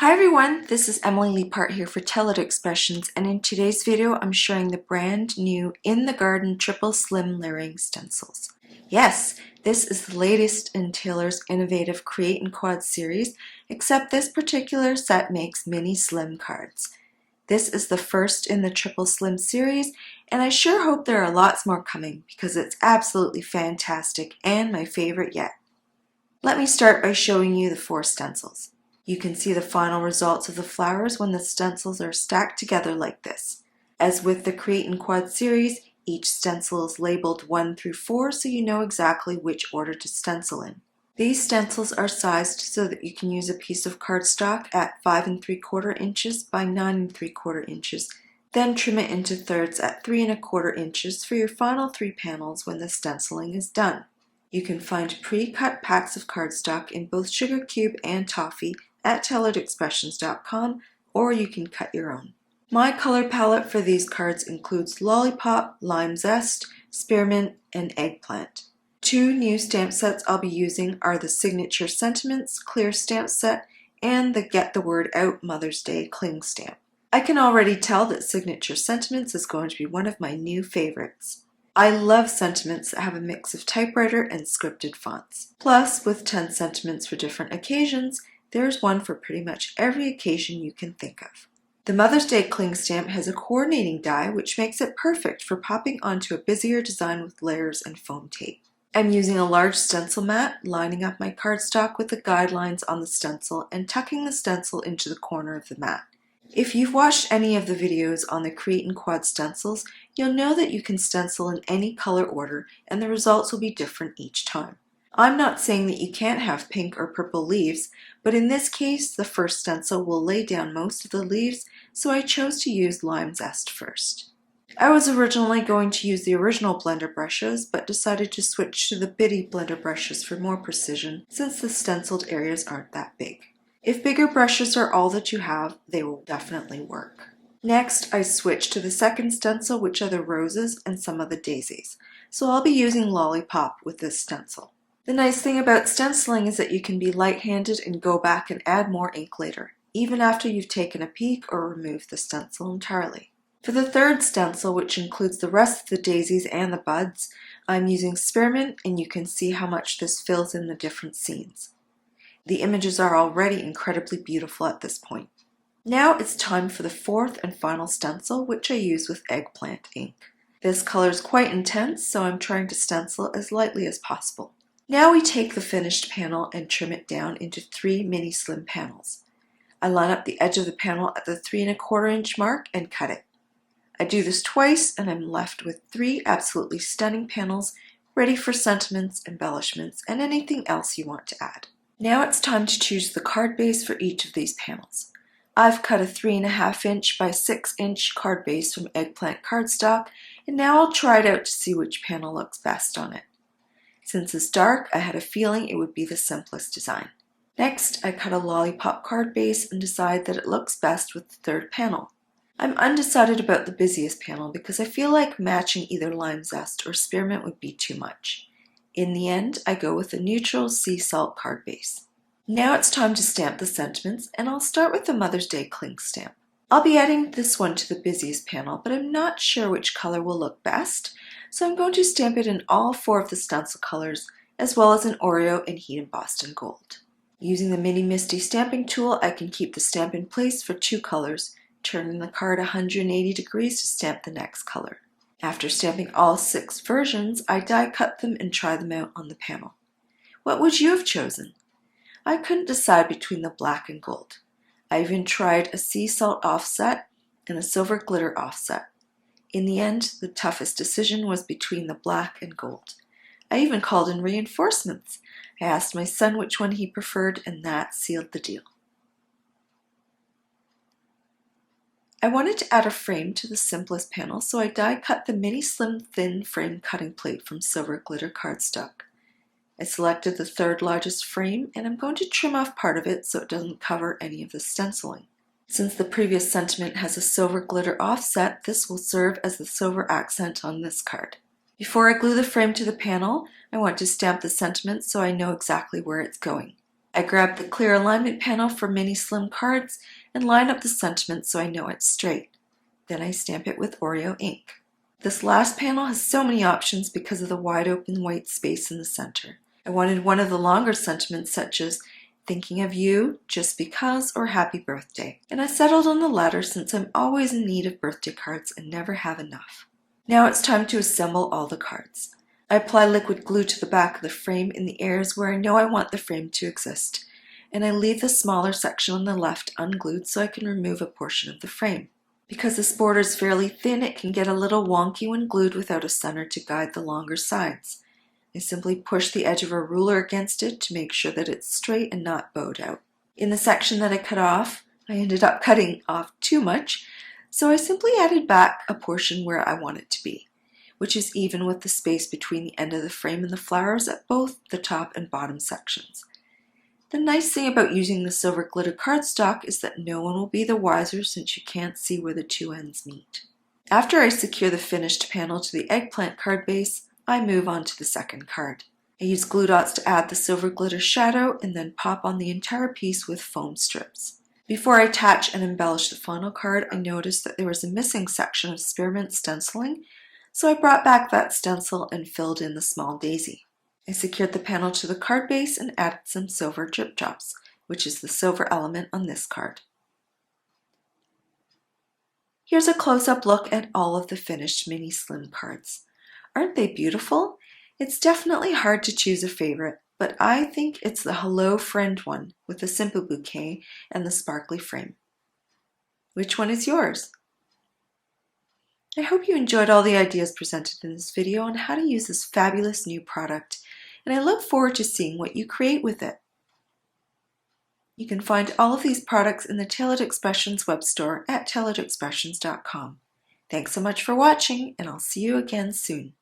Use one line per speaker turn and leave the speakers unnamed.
Hi everyone, this is Emily Leiphart here for Tell It Expressions, and in today's video I'm showing the brand new In the Garden Triple Slim Layering Stencils. Yes, this is the latest in Taylor's innovative Create and Quad series, except this particular set makes mini slim cards. This is the first in the Triple Slim series, and I sure hope there are lots more coming because it's absolutely fantastic and my favorite yet. Let me start by showing you the 4 stencils. You can see the final results of the flowers when the stencils are stacked together like this. As with the Create and Quad series, each stencil is labeled 1 through 4 so you know exactly which order to stencil in. These stencils are sized so that you can use a piece of cardstock at 5 3/4 inches by 9 3/4 inches, then trim it into thirds at 3 1/4 inches for your final 3 panels when the stenciling is done. You can find pre-cut packs of cardstock in both sugar cube and toffee at telitexpressions.com, or you can cut your own. My color palette for these cards includes Lollipop, Lime Zest, Spearmint, and Eggplant. 2 new stamp sets I'll be using are the Signature Sentiments Clear Stamp Set and the Get the Word Out Mother's Day Cling Stamp. I can already tell that Signature Sentiments is going to be one of my new favorites. I love sentiments that have a mix of typewriter and scripted fonts. Plus, with 10 sentiments for different occasions, there's one for pretty much every occasion you can think of. The Mother's Day Cling Stamp has a coordinating die which makes it perfect for popping onto a busier design with layers and foam tape. I'm using a large stencil mat, lining up my cardstock with the guidelines on the stencil and tucking the stencil into the corner of the mat. If you've watched any of the videos on the Create and Quad stencils, you'll know that you can stencil in any color order and the results will be different each time. I'm not saying that you can't have pink or purple leaves, but in this case the first stencil will lay down most of the leaves, so I chose to use Lime Zest first. I was originally going to use the original blender brushes, but decided to switch to the bitty blender brushes for more precision since the stenciled areas aren't that big. If bigger brushes are all that you have, they will definitely work. Next, I switched to the second stencil, which are the roses and some of the daisies, so I'll be using Lollipop with this stencil. The nice thing about stenciling is that you can be light-handed and go back and add more ink later, even after you've taken a peek or removed the stencil entirely. For the third stencil, which includes the rest of the daisies and the buds, I'm using Spearmint, and you can see how much this fills in the different scenes. The images are already incredibly beautiful at this point. Now it's time for the 4th and final stencil, which I use with Eggplant ink. This color is quite intense, so I'm trying to stencil as lightly as possible. Now we take the finished panel and trim it down into 3 mini slim panels. I line up the edge of the panel at the 3 1/4 inch mark and cut it. I do this twice and I'm left with 3 absolutely stunning panels ready for sentiments, embellishments, and anything else you want to add. Now it's time to choose the card base for each of these panels. I've cut a 3 1/2 inch by 6 inch card base from Eggplant cardstock, and now I'll try it out to see which panel looks best on it. Since it's dark, I had a feeling it would be the simplest design. Next, I cut a Lollipop card base and decide that it looks best with the 3rd panel. I'm undecided about the busiest panel because I feel like matching either Lime Zest or Spearmint would be too much. In the end, I go with a neutral sea salt card base. Now it's time to stamp the sentiments, and I'll start with the Mother's Day Cling stamp. I'll be adding this one to the busiest panel, but I'm not sure which color will look best, so I'm going to stamp it in all 4 of the stencil colors, as well as in Oreo and Heat Embossed in Gold. Using the Mini Misty stamping tool, I can keep the stamp in place for 2 colors, turning the card 180 degrees to stamp the next color. After stamping all 6 versions, I die cut them and try them out on the panel. What would you have chosen? I couldn't decide between the black and gold. I even tried a sea salt offset and a silver glitter offset. In the end, the toughest decision was between the black and gold. I even called in reinforcements. I asked my son which one he preferred, and that sealed the deal. I wanted to add a frame to the simplest panel, so I die cut the mini slim thin frame cutting plate from silver glitter cardstock. I selected the 3rd largest frame, and I'm going to trim off part of it so it doesn't cover any of the stenciling. Since the previous sentiment has a silver glitter offset, this will serve as the silver accent on this card. Before I glue the frame to the panel, I want to stamp the sentiment so I know exactly where it's going. I grab the clear alignment panel for mini slim cards and line up the sentiment so I know it's straight. Then I stamp it with Oreo ink. This last panel has so many options because of the wide open white space in the center. I wanted one of the longer sentiments such as thinking of you, just because, or happy birthday. And I settled on the latter since I'm always in need of birthday cards and never have enough. Now it's time to assemble all the cards. I apply liquid glue to the back of the frame in the areas where I know I want the frame to exist, and I leave the smaller section on the left unglued so I can remove a portion of the frame. Because this border is fairly thin, it can get a little wonky when glued without a center to guide the longer sides. I simply push the edge of a ruler against it to make sure that it's straight and not bowed out. In the section that I cut off, I ended up cutting off too much, so I simply added back a portion where I want it to be, which is even with the space between the end of the frame and the flowers at both the top and bottom sections. The nice thing about using the silver glitter cardstock is that no one will be the wiser since you can't see where the two ends meet. After I secure the finished panel to the eggplant card base, I move on to the second card. I use glue dots to add the silver glitter shadow and then pop on the entire piece with foam strips. Before I attach and embellish the final card, I noticed that there was a missing section of Spearmint stenciling, so I brought back that stencil and filled in the small daisy. I secured the panel to the card base and added some silver drip drops, which is the silver element on this card. Here's a close-up look at all of the finished mini slim cards. Aren't they beautiful? It's definitely hard to choose a favorite, but I think it's the Hello Friend one with the simple bouquet and the sparkly frame. Which one is yours? I hope you enjoyed all the ideas presented in this video on how to use this fabulous new product, and I look forward to seeing what you create with it. You can find all of these products in the Tailored Expressions web store at tailoredexpressions.com. Thanks so much for watching, and I'll see you again soon.